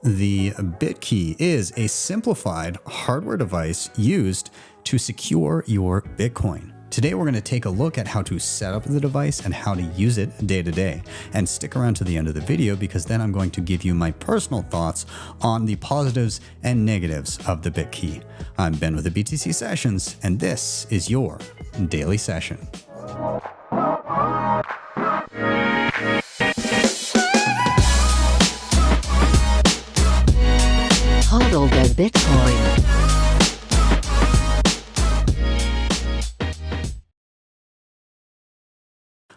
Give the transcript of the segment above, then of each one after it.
The Bitkey is a simplified hardware device used to secure your Bitcoin. Today, we're going to take a look at how to set up the device and how to use it day to day. And stick around to the end of the video because then I'm going to give you my personal thoughts on the positives and negatives of the Bitkey. I'm Ben with the BTC Sessions, and this is your daily session. Hodl the Bitcoin.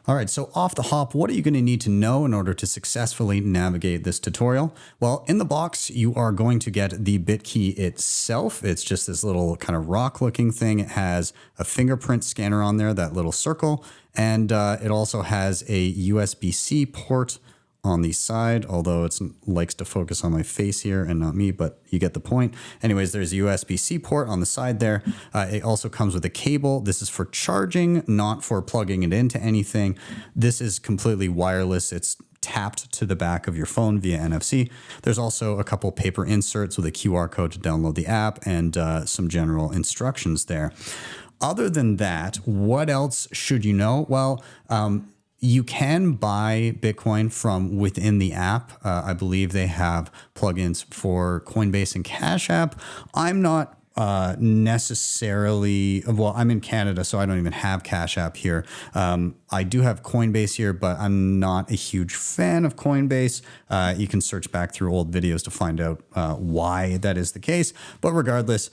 All right, so off the hop, what are you going to need to know in order to successfully navigate this tutorial? Well, in the box, you are going to get the Bitkey itself. It's just this little kind of rock looking thing. It has a fingerprint scanner on there, that little circle, and it also has a USB-C port on the side, although it likes to focus on my face here and not me, but you get the point. Anyways, there's a USB-C port on the side there. It also comes with a cable. This is for charging, not for plugging it into anything. This is completely wireless. It's tapped to the back of your phone via NFC. There's also a couple paper inserts with a QR code to download the app and some general instructions there. Other than that, what else should you know? Well, you can buy Bitcoin from within the app. I believe they have plugins for Coinbase and Cash App. I'm not necessarily, well, I'm in Canada, so I don't even have Cash App here. I do have Coinbase here, but I'm not a huge fan of Coinbase. You can search back through old videos to find out why that is the case. But regardless,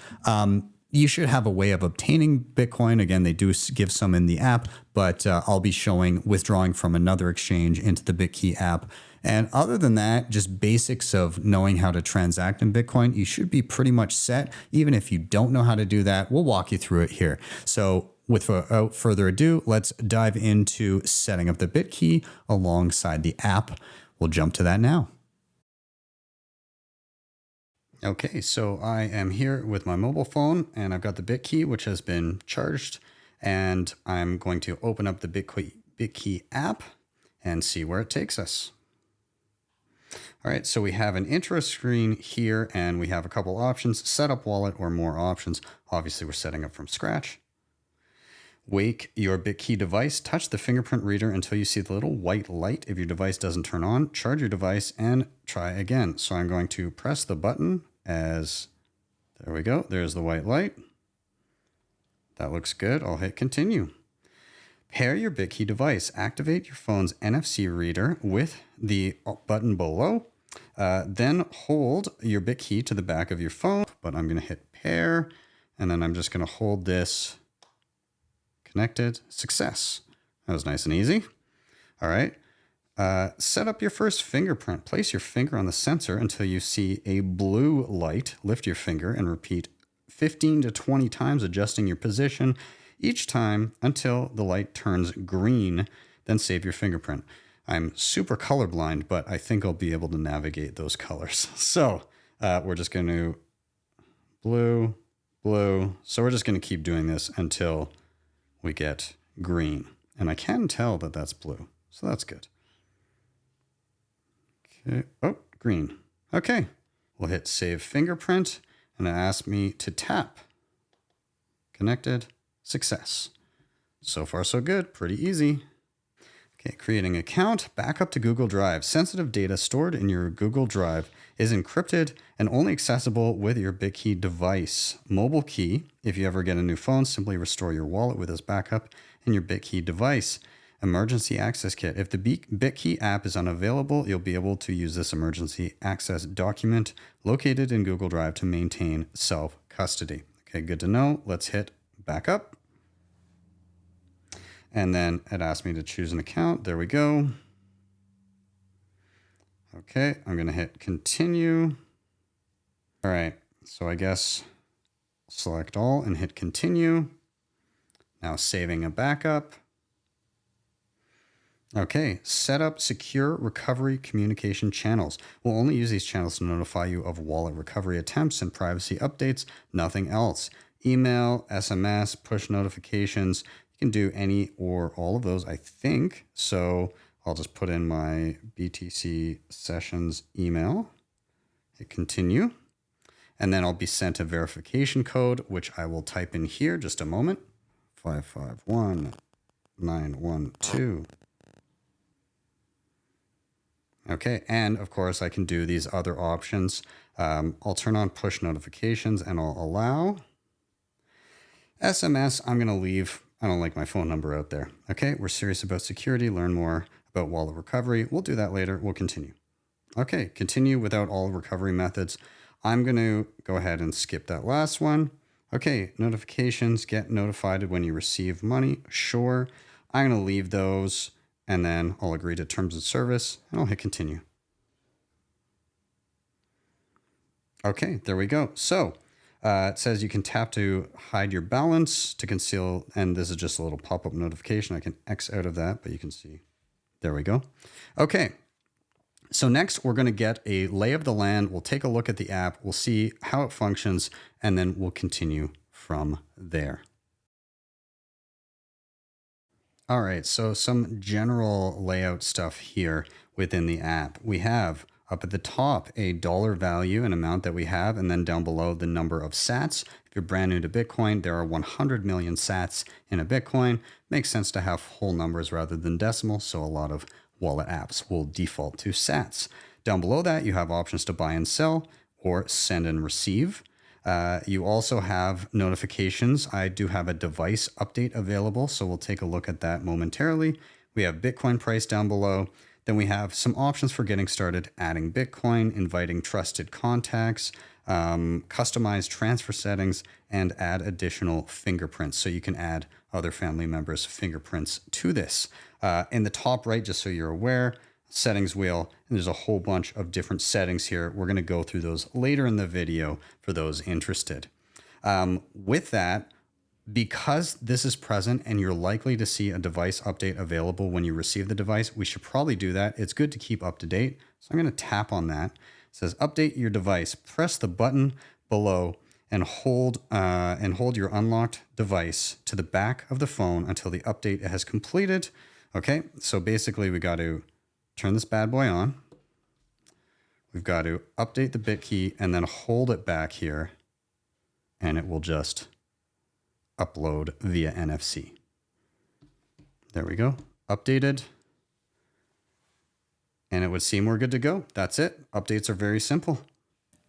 you should have a way of obtaining Bitcoin. Again, they do give some in the app, but I'll be showing withdrawing from another exchange into the Bitkey app. And other than that, just basics of knowing how to transact in Bitcoin, you should be pretty much set. Even if you don't know how to do that, we'll walk you through it here. So without further ado, let's dive into setting up the Bitkey alongside the app. We'll jump to that now. Okay, so I am here with my mobile phone and I've got the Bitkey, which has been charged, and I'm going to open up the Bitkey app and see where it takes us. All right, so we have an intro screen here and we have a couple options: set up wallet or more options. Obviously, we're setting up from scratch. Wake your Bitkey device, touch the fingerprint reader until you see the little white light. If your device doesn't turn on, charge your device and try again. So I'm going to press the button there we go. There's the white light. That looks good. I'll hit continue. Pair your Bitkey device. Activate your phone's NFC reader with the button below. Then hold your Bitkey to the back of your phone, but I'm going to hit pair, and then I'm just going to hold this connected. Success. That was nice and easy. All right. Set up your first fingerprint. Place your finger on the sensor until you see a blue light. Lift your finger and repeat 15 to 20 times, adjusting your position each time until the light turns green. Then save your fingerprint. I'm super colorblind, but I think I'll be able to navigate those colors. So we're just going to blue, blue. So we're just going to keep doing this until we get green. And I can tell that that's blue. So that's good. Okay. Oh, green. Okay. We'll hit save fingerprint and it asks me to tap. Connected. Success. So far, so good. Pretty easy. Okay. Creating account. Back up to Google Drive. Sensitive data stored in your Google Drive is encrypted and only accessible with your Bitkey device. Mobile key. If you ever get a new phone, simply restore your wallet with this backup and your Bitkey device. Emergency access kit. If the Bitkey app is unavailable, you'll be able to use this emergency access document located in Google Drive to maintain self-custody. Okay, good to know. Let's hit backup. And then it asked me to choose an account. There we go. Okay, I'm going to hit continue. All right, so I guess select all and hit continue. Now saving a backup. Okay, set up secure recovery communication channels. We'll only use these channels to notify you of wallet recovery attempts and privacy updates, nothing else. Email, SMS, push notifications. You can do any or all of those, I think. So I'll just put in my BTC Sessions email Hit continue. And then I'll be sent a verification code, which I will type in here. Just a moment. 551912. Okay, and of course I can do these other options. I'll turn on push notifications and I'll allow SMS. I'm going to leave. I don't like my phone number out there. Okay, we're serious about security. Learn more about wallet recovery. We'll do that later. We'll continue. Okay, continue without all recovery methods. I'm going to go ahead and skip that last one. Okay, notifications, get notified when you receive money. Sure. I'm going to leave those and then I'll agree to terms of service and I'll hit continue. Okay, there we go. So it says you can tap to hide your balance, to conceal, and this is just a little pop-up notification. I can X out of that, but you can see. There we go. Okay. So next, we're going to get a lay of the land. We'll take a look at the app. We'll see how it functions, and then we'll continue from there. All right, so some general layout stuff here within the app. We have up at the top a dollar value, an amount that we have, and then down below the number of sats. If you're brand new to Bitcoin, there are 100 million sats in a Bitcoin. Makes sense to have whole numbers rather than decimal, so a lot of wallet apps will default to sats. Down below that, you have options to buy and sell or send and receive. You also have notifications. I do have a device update available, so we'll take a look at that momentarily. We have Bitcoin price down below. Then we have some options for getting started, adding Bitcoin, inviting trusted contacts, customize transfer settings, and add additional fingerprints. So you can add other family members' fingerprints to this. In the top right, just so you're aware, settings wheel, and there's a whole bunch of different settings here. We're going to go through those later in the video for those interested. With that, because this is present and you're likely to see a device update available when you receive the device, we should probably do that. It's good to keep up to date. So I'm going to tap on that. It says update your device. Press the button below and hold your unlocked device to the back of the phone until the update has completed. Okay, so basically we got to turn this bad boy on. We've got to update the Bitkey and then hold it back here, and it will just upload via NFC. There we go. Updated. And it would seem we're good to go. That's it. Updates are very simple.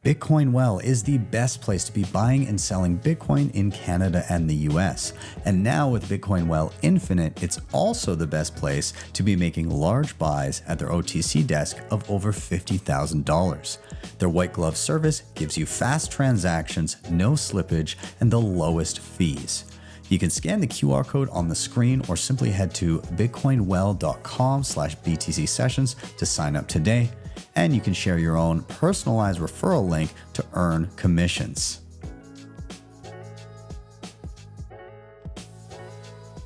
Bitcoin Well is the best place to be buying and selling Bitcoin in Canada and the US. And now with Bitcoin Well Infinite, it's also the best place to be making large buys at their OTC desk of over $50,000. Their white glove service gives you fast transactions, no slippage, and the lowest fees. You can scan the QR code on the screen or simply head to bitcoinwell.com/BTC sessions to sign up today. And you can share your own personalized referral link to earn commissions.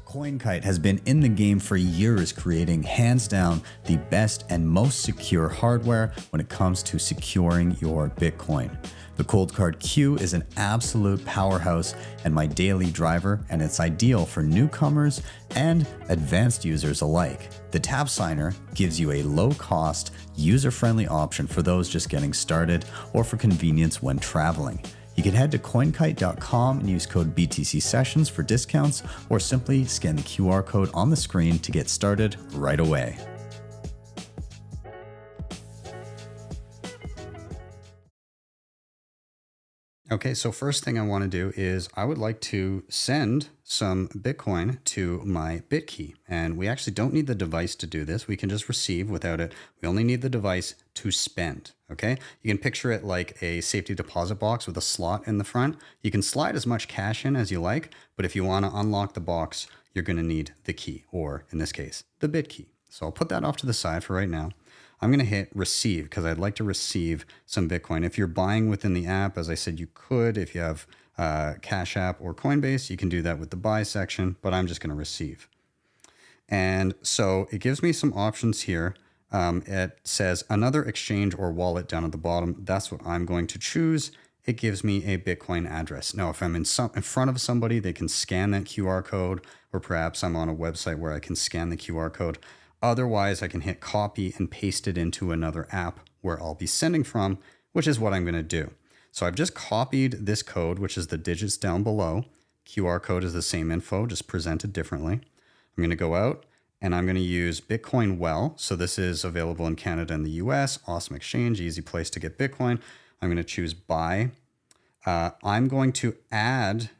CoinKite has been in the game for years, creating hands down the best and most secure hardware when it comes to securing your Bitcoin. The Cold Card Q is an absolute powerhouse and my daily driver, and it's ideal for newcomers and advanced users alike. The Tap Signer gives you a low-cost, user-friendly option for those just getting started or for convenience when traveling. You can head to coinkite.com and use code BTC Sessions for discounts, or simply scan the QR code on the screen to get started right away. Okay, so first thing I want to do is I would like to send some Bitcoin to my Bitkey. And we actually don't need the device to do this. We can just receive without it. We only need the device to spend, okay? You can picture it like a safety deposit box with a slot in the front. You can slide as much cash in as you like, but if you want to unlock the box, you're going to need the key, or in this case, the Bitkey. So I'll put that off to the side for right now. I'm going to hit receive because I'd like to receive some Bitcoin. If you're buying within the app, as I said, you could. If you have Cash App or Coinbase, you can do that with the buy section, but I'm just going to receive. And so it gives me some options here. It says another exchange or wallet down at the bottom. That's what I'm going to choose. It gives me a Bitcoin address. Now, if I'm in front of somebody, they can scan that QR code, or perhaps I'm on a website where I can scan the QR code. Otherwise, I can hit copy and paste it into another app where I'll be sending from, which is what I'm going to do. So I've just copied this code, which is the digits down below. QR code is the same info, just presented differently. I'm going to go out and I'm going to use Bitcoin Well. So this is available in Canada and the US. Awesome exchange, easy place to get Bitcoin. I'm going to choose buy. I'm going to add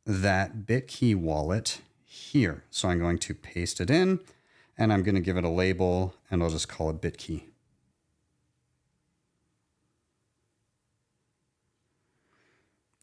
that Bitkey wallet here. So I'm going to paste it in and I'm going to give it a label and I'll just call it Bitkey.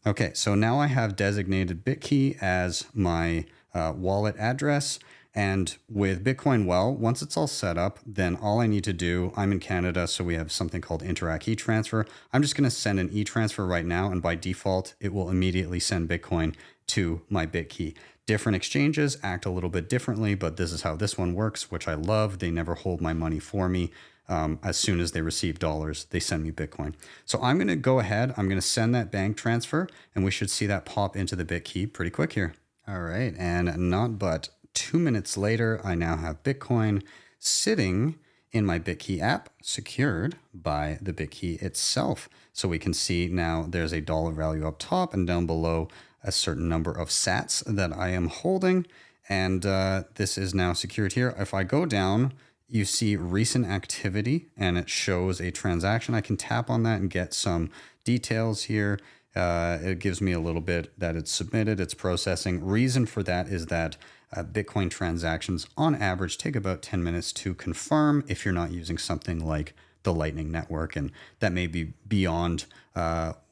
Okay, so now I have designated Bitkey as my wallet address. And with Bitcoin Well, once it's all set up, then all I need to do, I'm in Canada, so we have something called Interac e-transfer. I'm just going to send an e-transfer right now, and by default, it will immediately send Bitcoin to my Bitkey. Different exchanges act a little bit differently, but this is how this one works, which I love. They never hold my money for me. As soon as they receive dollars, they send me Bitcoin. So I'm going to go ahead. I'm going to send that bank transfer, and we should see that pop into the Bitkey pretty quick here. All right, and not but 2 minutes later, I now have Bitcoin sitting in my Bitkey app, secured by the Bitkey itself. So we can see now there's a dollar value up top and down below a certain number of sats that I am holding. And this is now secured here. If I go down, you see recent activity and it shows a transaction. I can tap on that and get some details here. It gives me a little bit that it's submitted, it's processing. Reason for that is that Bitcoin transactions on average take about 10 minutes to confirm if you're not using something like the Lightning Network. And that may be beyond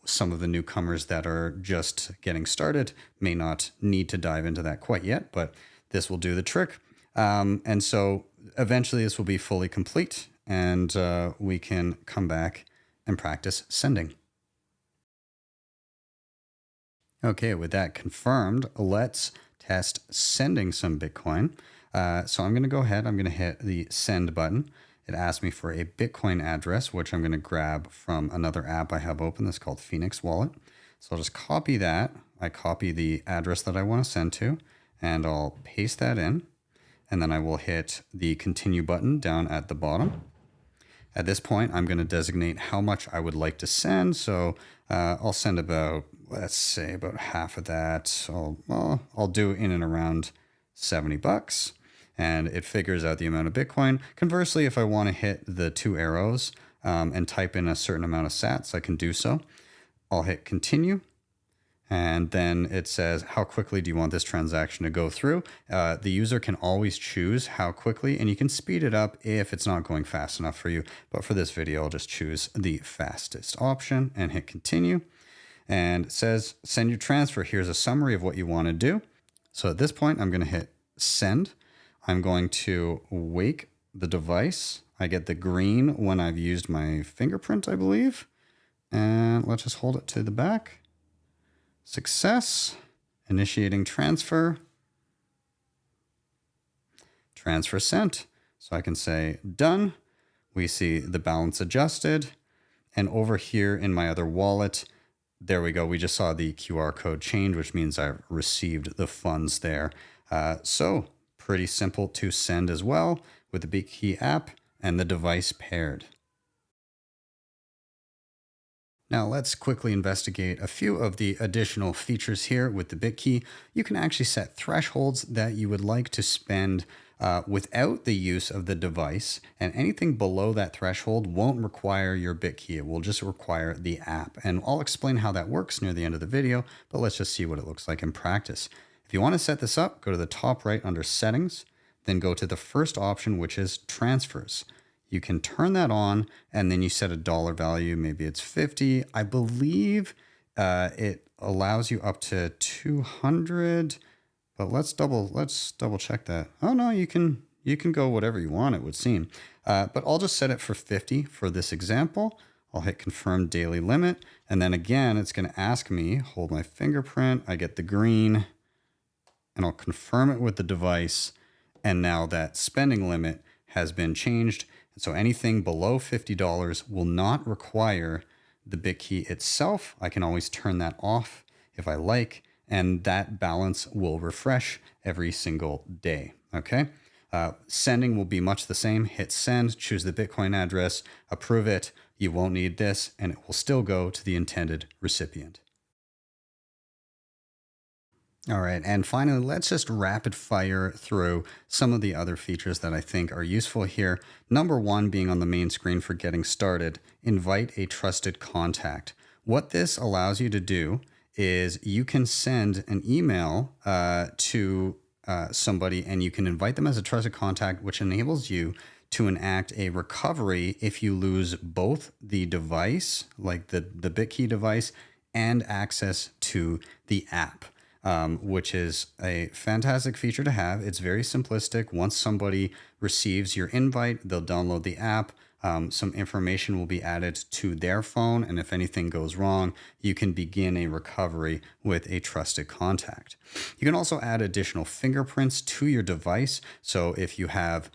some of the newcomers that are just getting started, may not need to dive into that quite yet, but this will do the trick. And so eventually this will be fully complete and we can come back and practice sending. Okay, with that confirmed, let's test sending some Bitcoin. So I'm going to go ahead. I'm going to hit the send button. It asks me for a Bitcoin address, which I'm going to grab from another app I have open that's called Phoenix Wallet. So I'll just copy that. I copy the address that I want to send to, and I'll paste that in. And then I will hit the continue button down at the bottom. At this point, I'm going to designate how much I would like to send. So I'll send about, let's say, about half of that. I'll do in and around $70. And it figures out the amount of Bitcoin. Conversely, if I want to hit the 2 arrows and type in a certain amount of sats, I can do so. I'll hit continue. And then it says, how quickly do you want this transaction to go through? The user can always choose how quickly, and you can speed it up if it's not going fast enough for you. But for this video, I'll just choose the fastest option and hit continue. And it says, send your transfer. Here's a summary of what you want to do. So at this point, I'm going to hit send. I'm going to wake the device. I get the green when I've used my fingerprint, I believe. And let's just hold it to the back. Success, initiating transfer, transfer sent. So I can say done. We see the balance adjusted. And over here in my other wallet, there we go. We just saw the QR code change, which means I've received the funds there. So pretty simple to send as well with the Bitkey app and the device paired. Now let's quickly investigate a few of the additional features here with the Bitkey. You can actually set thresholds that you would like to spend without the use of the device, and anything below that threshold won't require your Bitkey. It will just require the app. And I'll explain how that works near the end of the video, but let's just see what it looks like in practice. If you want to set this up, go to the top right under settings, then go to the first option, which is transfers. You can turn that on and then you set a dollar value. Maybe it's 50. I believe it allows you up to 200, but let's double check that. Oh no, you can go whatever you want, it would seem. But I'll just set it for 50 for this example. I'll hit confirm daily limit. And then again, it's going to ask me, hold my fingerprint. I get the green and I'll confirm it with the device. And now that spending limit has been changed. So anything below $50 will not require the Bitkey itself. I can always turn that off if I like, and that balance will refresh every single day. Okay. Sending will be much the same. Hit send, choose the Bitcoin address, approve it. You won't need this, and it will still go to the intended recipient. All right, and finally, let's just rapid fire through some of the other features that I think are useful here. Number one being on the main screen for getting started, invite a trusted contact. What this allows you to do is you can send an email to somebody and you can invite them as a trusted contact, which enables you to enact a recovery if you lose both the device, like the Bitkey device, and access to the app. Which is a fantastic feature to have. It's very simplistic. Once somebody receives your invite, they'll download the app. Some information will be added to their phone. And if anything goes wrong, you can begin a recovery with a trusted contact. You can also add additional fingerprints to your device. So if you have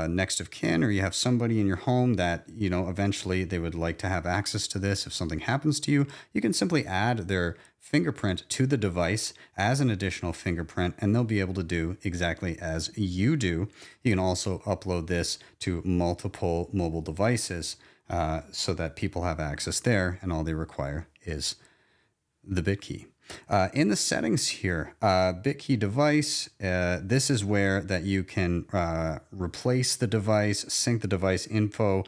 next of kin, or you have somebody in your home that, eventually they would like to have access to this. If something happens to you, you can simply add their fingerprint to the device as an additional fingerprint, and they'll be able to do exactly as you do. You can also upload this to multiple mobile devices so that people have access there, and all they require is the Bitkey. In the settings here, Bitkey device, this is where that you can replace the device, sync the device info,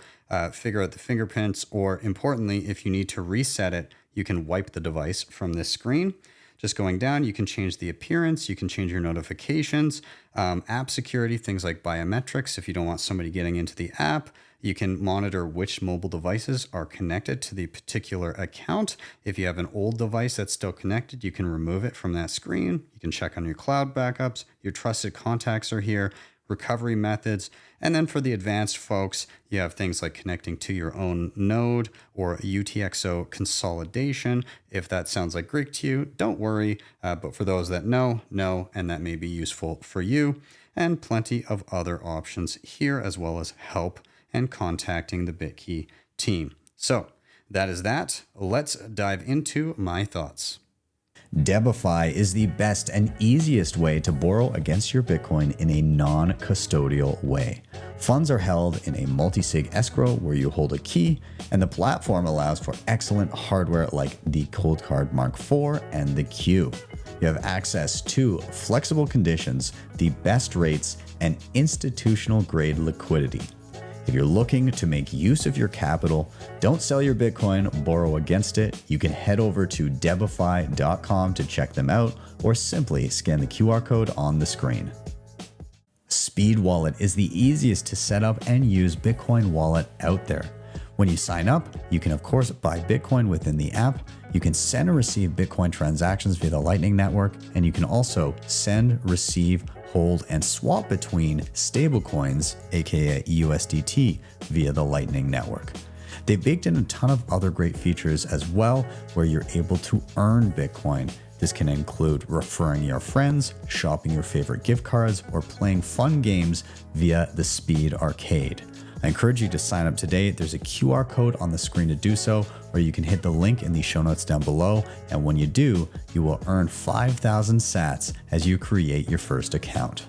figure out the fingerprints, or importantly, if you need to reset it, you can wipe the device from this screen. Just going down, you can change the appearance, you can change your notifications, app security, things like biometrics. If you don't want somebody getting into the app, you can monitor which mobile devices are connected to the particular account. If you have an old device that's still connected, you can remove it from that screen. You can check on your cloud backups. Your trusted contacts are here, recovery methods. And then for the advanced folks, you have things like connecting to your own node or UTXO consolidation. If that sounds like Greek to you, don't worry. But for those that know, and that may be useful for you. And plenty of other options here, as well as help and contacting the Bitkey team. So that is that. Let's dive into my thoughts. Debify is the best and easiest way to borrow against your Bitcoin in a non-custodial way. Funds are held in a multisig escrow where you hold a key, and the platform allows for excellent hardware like the Cold Card Mark IV and the Q. You have access to flexible conditions, the best rates, and institutional grade liquidity. If you're looking to make use of your capital, don't sell your Bitcoin, borrow against it. You can head over to debify.com to check them out, or simply scan the QR code on the screen. Speed Wallet is the easiest to set up and use Bitcoin wallet out there. When you sign up, you can of course buy Bitcoin within the app. You can send and receive Bitcoin transactions via the Lightning Network, and you can also send, receive, hold, and swap between stablecoins, aka USDT, via the Lightning Network. They've baked in a ton of other great features as well, where you're able to earn Bitcoin. This can include referring your friends, shopping your favorite gift cards, or playing fun games via the Speed Arcade. I encourage you to sign up today. There's a QR code on the screen to do so, or you can hit the link in the show notes down below. And when you do, you will earn 5,000 sats as you create your first account.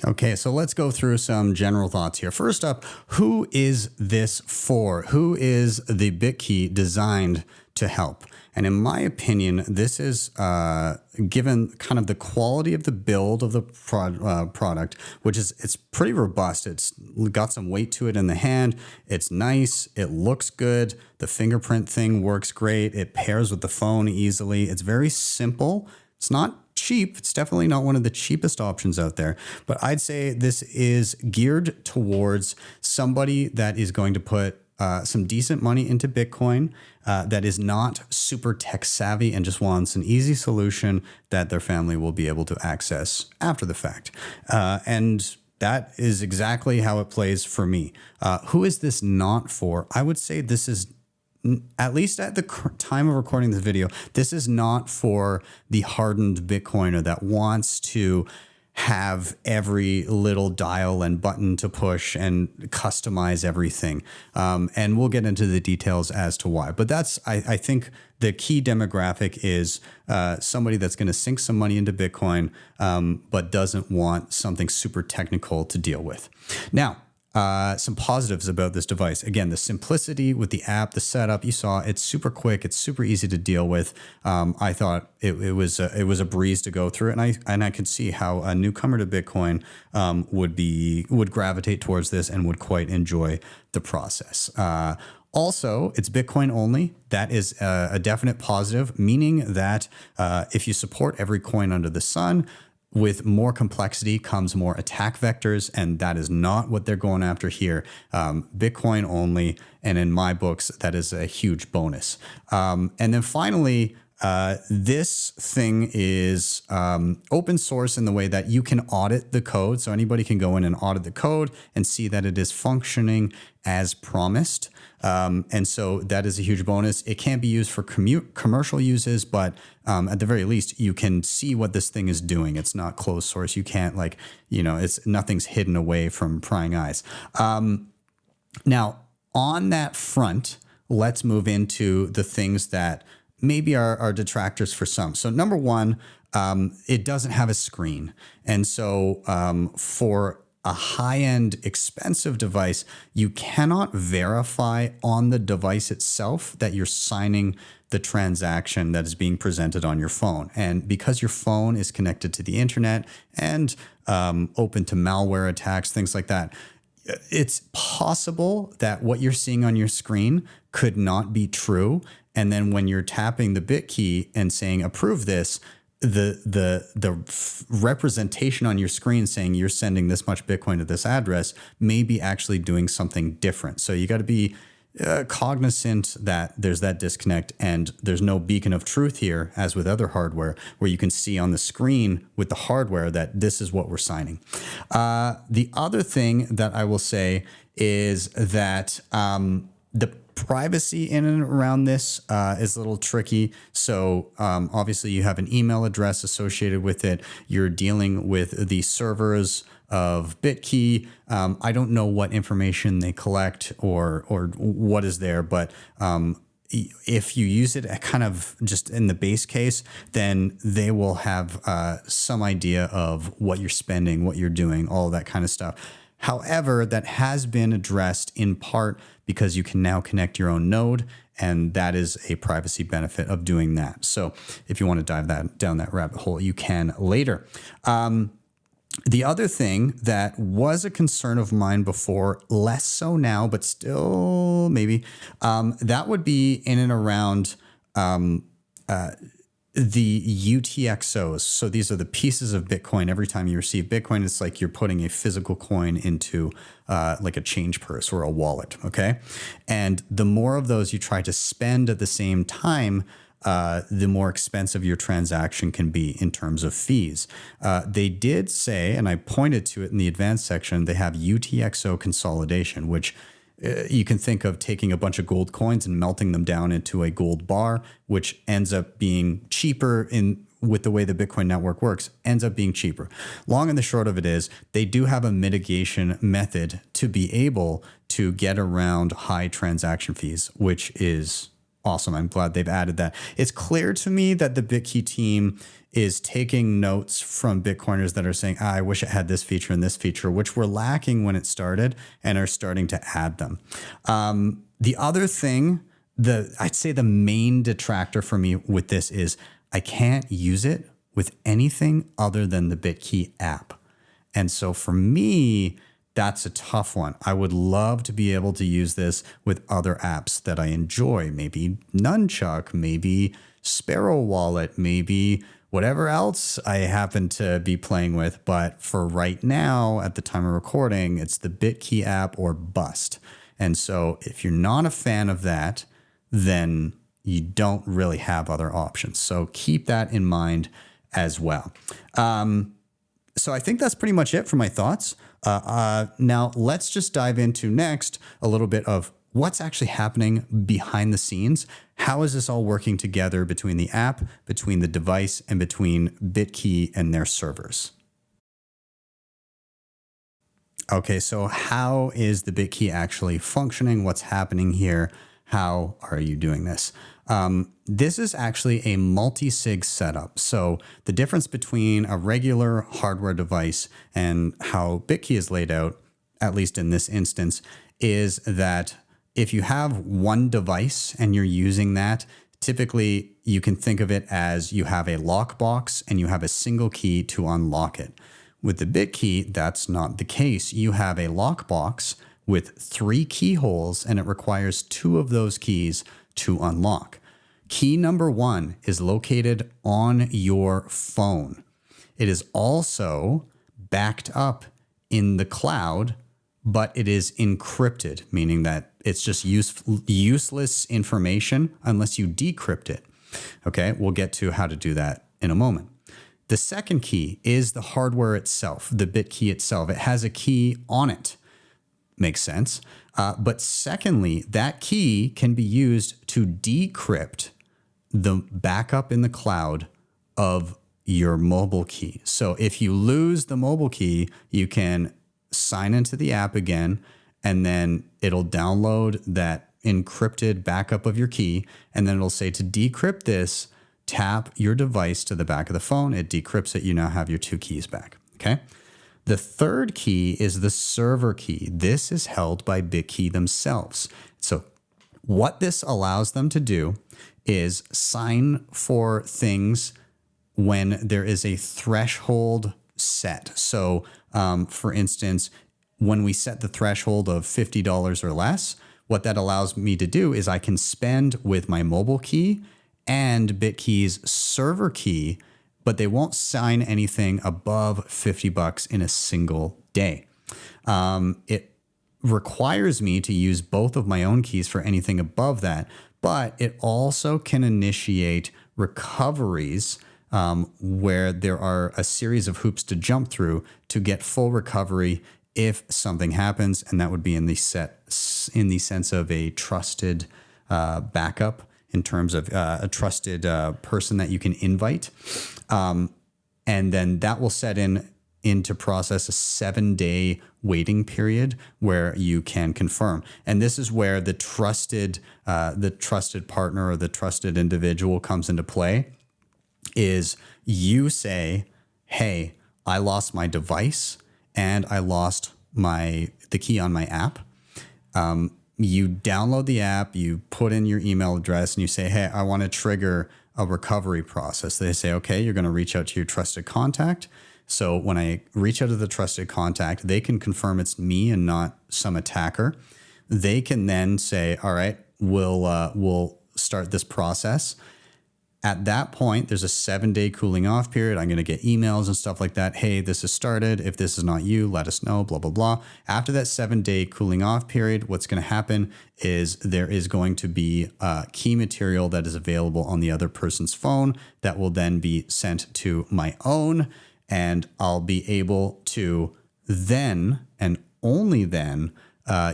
Okay, so let's go through some general thoughts here. First up, who is this for? Who is the Bitkey designed to help? And in my opinion, this is given kind of the quality of the build of the product, which is it's pretty robust. It's got some weight to it in the hand. It's nice. It looks good. The fingerprint thing works great. It pairs with the phone easily. It's very simple. It's not cheap. It's definitely not one of the cheapest options out there. But I'd say this is geared towards somebody that is going to put some decent money into Bitcoin, that is not super tech savvy and just wants an easy solution that their family will be able to access after the fact. And that is exactly how it plays for me. Who is this not for? I would say this is, at least at the time of recording this video, this is not for the hardened Bitcoiner that wants to have every little dial and button to push and customize everything. And we'll get into the details as to why. But that's, I think, the key demographic is somebody that's going to sink some money into Bitcoin, but doesn't want something super technical to deal with. Now, some positives about this device. Again, the simplicity with the app, the setup, you saw it's super quick. It's super easy to deal with. I thought it was a breeze to go through it. And I could see how a newcomer to Bitcoin would gravitate towards this and would quite enjoy the process. Also, it's Bitcoin only. That is a definite positive, meaning that if you support every coin under the sun, with more complexity comes more attack vectors, and that is not what they're going after here. Bitcoin only, and in my books, that is a huge bonus. And then finally, this thing is open source in the way that you can audit the code. So anybody can go in and audit the code and see that it is functioning as promised. And so that is a huge bonus. It can't be used for commercial uses, but at the very least, you can see what this thing is doing. It's not closed source. You can't nothing's hidden away from prying eyes. Now, on that front, let's move into the things that maybe are detractors for some. So number one, it doesn't have a screen. And so for a high-end expensive device, you cannot verify on the device itself that you're signing the transaction that is being presented on your phone. And because your phone is connected to the internet and open to malware attacks, things like that, it's possible that what you're seeing on your screen could not be true. And then when you're tapping the Bitkey and saying approve this, the representation on your screen saying you're sending this much Bitcoin to this address may be actually doing something different. So you got to be cognizant that there's that disconnect, and there's no beacon of truth here, as with other hardware, where you can see on the screen with the hardware that this is what we're signing. The other thing that I will say is that the privacy in and around this is a little tricky. So obviously you have an email address associated with it. You're dealing with the servers of Bitkey. I don't know what information they collect or what is there, but if you use it kind of just in the base case, then they will have some idea of what you're spending, what you're doing, all that kind of stuff. However, that has been addressed in part because you can now connect your own node, and that is a privacy benefit of doing that. So if you want to dive down that rabbit hole, you can later. The other thing that was a concern of mine before, less so now, but still maybe, that would be in and around the UTXOs. So these are the pieces of Bitcoin. Every time you receive Bitcoin, it's like you're putting a physical coin into like a change purse or a wallet, okay? And the more of those you try to spend at the same time, the more expensive your transaction can be in terms of fees. They did say, and I pointed to it in the advanced section, they have UTXO consolidation, which you can think of taking a bunch of gold coins and melting them down into a gold bar, which ends up being cheaper with the way the Bitcoin network works, ends up being cheaper. Long and the short of it is they do have a mitigation method to be able to get around high transaction fees, which is awesome. I'm glad they've added that. It's clear to me that the Bitkey team is taking notes from Bitcoiners that are saying, I wish it had this feature and this feature, which were lacking when it started, and are starting to add them. The other thing, I'd say the main detractor for me with this is I can't use it with anything other than the Bitkey app. And so for me, that's a tough one. I would love to be able to use this with other apps that I enjoy, maybe Nunchuck, maybe Sparrow Wallet, maybe whatever else I happen to be playing with. But for right now, at the time of recording, it's the Bitkey app or bust. And so if you're not a fan of that, then you don't really have other options. So keep that in mind as well. So I think that's pretty much it for my thoughts. Now let's just dive into next a little bit of what's actually happening behind the scenes. How is this all working together between the app, between the device, and between Bitkey and their servers? Okay, so how is the Bitkey actually functioning? What's happening here? How are you doing this? This is actually a multi-sig setup. So the difference between a regular hardware device and how Bitkey is laid out, at least in this instance, is that if you have one device and you're using that, typically you can think of it as you have a lockbox and you have a single key to unlock it. With the Bitkey, that's not the case. You have a lockbox with 3 keyholes and it requires 2 of those keys to unlock. Key number 1 is located on your phone. It is also backed up in the cloud, but it is encrypted, meaning that it's just useless information unless you decrypt it. Okay, we'll get to how to do that in a moment. The second key is the hardware itself, the Bitkey itself. It has a key on it. Makes sense. But secondly, that key can be used to decrypt the backup in the cloud of your mobile key. So if you lose the mobile key, you can sign into the app again, and then it'll download that encrypted backup of your key, and then it'll say to decrypt this, tap your device to the back of the phone. It decrypts it. You now have your 2 keys back. Okay. The third key is the server key. This is held by Bitkey themselves. So what this allows them to do is sign for things when there is a threshold set. So for instance, when we set the threshold of $50 or less, what that allows me to do is I can spend with my mobile key and Bitkey's server key, but they won't sign anything above $50 in a single day. It requires me to use both of my own keys for anything above that, but it also can initiate recoveries where there are a series of hoops to jump through to get full recovery if something happens, and that would be in the sense of a trusted backup, in terms of a trusted person that you can invite. And then that will set into process a 7-day waiting period where you can confirm. And this is where the trusted partner or the trusted individual comes into play. Is you say, hey, I lost my device and I lost the key on my app. You download the app, you put in your email address, and you say, hey, I want to trigger a recovery process. They say, okay, you're going to reach out to your trusted contact. So when I reach out to the trusted contact, they can confirm it's me and not some attacker. They can then say, all right, we'll start this process. At that point, there's a 7-day cooling off period. I'm going to get emails and stuff like that. Hey, this has started. If this is not you, let us know, blah, blah, blah. After that 7-day cooling off period, what's going to happen is there is going to be key material that is available on the other person's phone that will then be sent to my own. And I'll be able to then, and only then,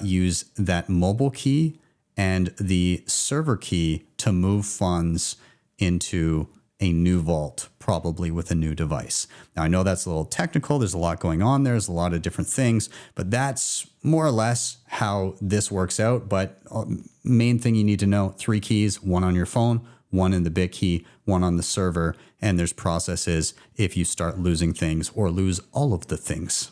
use that mobile key and the server key to move funds into a new vault, probably with a new device. Now, I know that's a little technical. There's a lot going on there. There's a lot of different things, but that's more or less how this works out. But main thing you need to know, 3 keys, 1 on your phone, 1 in the Bitkey, 1 on the server, and there's processes if you start losing things or lose all of the things.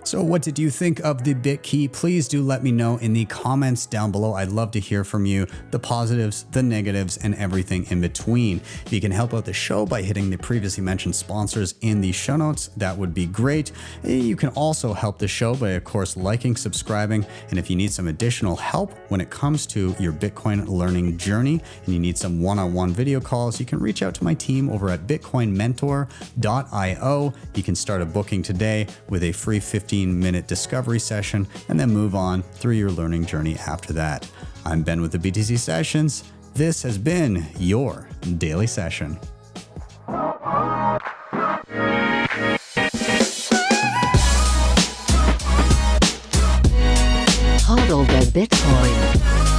So what did you think of the Bitkey? Please do let me know in the comments down below. I'd love to hear from you, the positives, the negatives, and everything in between. If you can help out the show by hitting the previously mentioned sponsors in the show notes, that would be great. You can also help the show by, of course, liking, subscribing, and if you need some additional help when it comes to your Bitcoin learning journey and you need some one-on-one video calls, you can reach out to my team over at bitcoinmentor.io. You can start a booking today with a free 15-minute discovery session and then move on through your learning journey after that. I'm Ben with the BTC Sessions. This has been your daily session. Hodl the Bitcoin.